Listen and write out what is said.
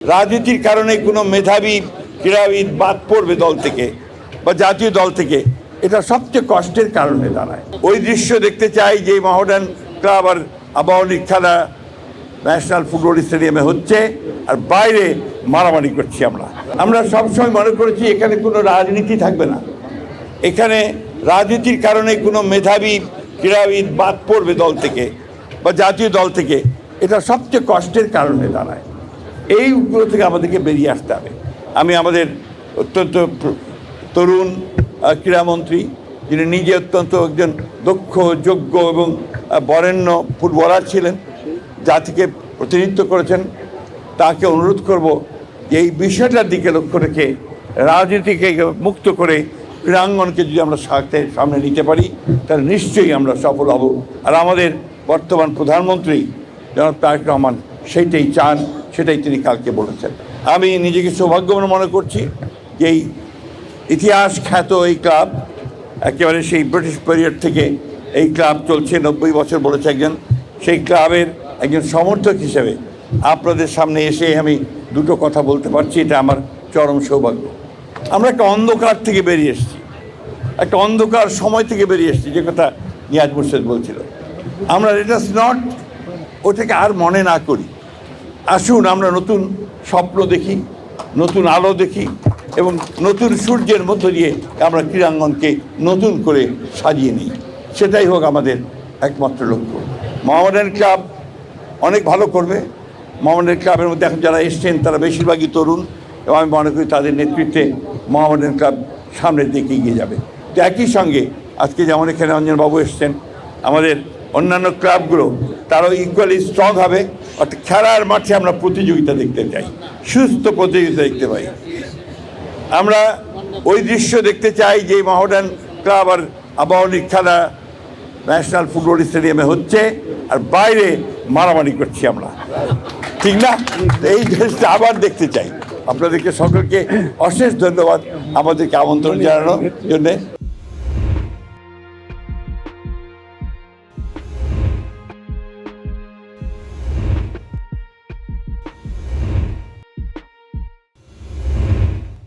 রাজনীতির কারণে কোনো মেধাবী ক্রীড়াবিদ বাদ পড়বে দল থেকে বা জাতীয় দল থেকে, এটা সবচেয়ে কষ্টের কারণে দাঁড়ায়। ওই দৃশ্য দেখতে চাই যে মহামেডান ক্লাব আর আবাহনীর খেলা ন্যাশনাল ফুটবল স্টেডিয়ামে হচ্ছে আর বাইরে মারামারি করছি। আমরা সবসময় মনে করেছি এখানে কোনো রাজনীতি থাকবে না, এখানে রাজনীতির কারণে কোনো মেধাবী ক্রীড়াবিদ বাদ পড়বে দল থেকে বা জাতীয় দল থেকে, এটা সবচেয়ে কষ্টের কারণে দাঁড়ায়। এইগুলো থেকে আমাদেরকে বেরিয়ে আসতে হবে। আমি আমাদের অত্যন্ত তরুণ ক্রীড়ামন্ত্রী, যিনি নিজে অত্যন্ত একজন দক্ষ, যোগ্য এবং বরেণ্য ফুটবলার ছিলেন, জাতিকে প্রতিনিধিত্ব করেছেন, তাকে অনুরোধ করব যে এই বিষয়টার দিকে লক্ষ্য রেখে রাজনীতিকে মুক্ত করে ক্রীড়াঙ্গনকে যদি আমরা সামনে নিতে পারি তাহলে নিশ্চয়ই আমরা সফল হব। আর আমাদের বর্তমান প্রধানমন্ত্রী জনাব তারেক রহমান সেইটাই চান, সেটাই তিনি কালকে বলেছেন। আমি নিজেকে সৌভাগ্যবান মনে করছি যে এই ইতিহাস খ্যাত এই ক্লাব, একেবারে সেই ব্রিটিশ পিরিয়ড থেকে এই ক্লাব চলছে, 90 বছর বলেছে একজন, সেই ক্লাবের একজন সমর্থক হিসেবে আপনাদের সামনে এসে আমি দুটো কথা বলতে পারছি, এটা আমার চরম সৌভাগ্য। আমরা একটা অন্ধকার থেকে বেরিয়ে এসেছি, একটা অন্ধকার সময় থেকে বেরিয়ে এসেছি, যে কথা নিয়াজ মুর্শেদ বলছিল। আমরা লেটাস নট ওটাকে আর মনে না করি। আসুন আমরা নতুন স্বপ্ন দেখি, নতুন আলো দেখি এবং নতুন সূর্যের মধ্য দিয়ে আমরা ক্রীড়াঙ্গনকে নতুন করে সাজিয়ে নিই। সেটাই হোক আমাদের একমাত্র লক্ষ্য। মহামেডান ক্লাব অনেক ভালো করবে। মহামেডান ক্লাবের মধ্যে এখন যারা এসছেন তারা বেশিরভাগই তরুণ এবং আমি মনে করি তাদের নেতৃত্বে মহামেডান ক্লাব সামনের দিকে এগিয়ে যাবে। তো একই সঙ্গে আজকে যেমন এখানে অঞ্জনবাবু এসছেন, আমাদের অন্যান্য ক্লাবগুলো তারাও ইকুয়ালি স্ট্রং হবে। অর্থাৎ খেলার মাঠে আমরা প্রতিযোগিতা দেখতে চাই, সুস্থ প্রতিযোগিতা দেখতে পাই। আমরা ওই দৃশ্য দেখতে চাই যে মহামেডান ক্লাব আর আবাহনীর খেলা ন্যাশনাল ফুটবল স্টেডিয়ামে হচ্ছে আর বাইরে মারামারি করছি আমরা, ঠিক না? এই জিনিসটা আবার দেখতে চাই। আপনাদেরকে সকলকে অশেষ ধন্যবাদ আমাদেরকে আমন্ত্রণ জানানোর জন্যে।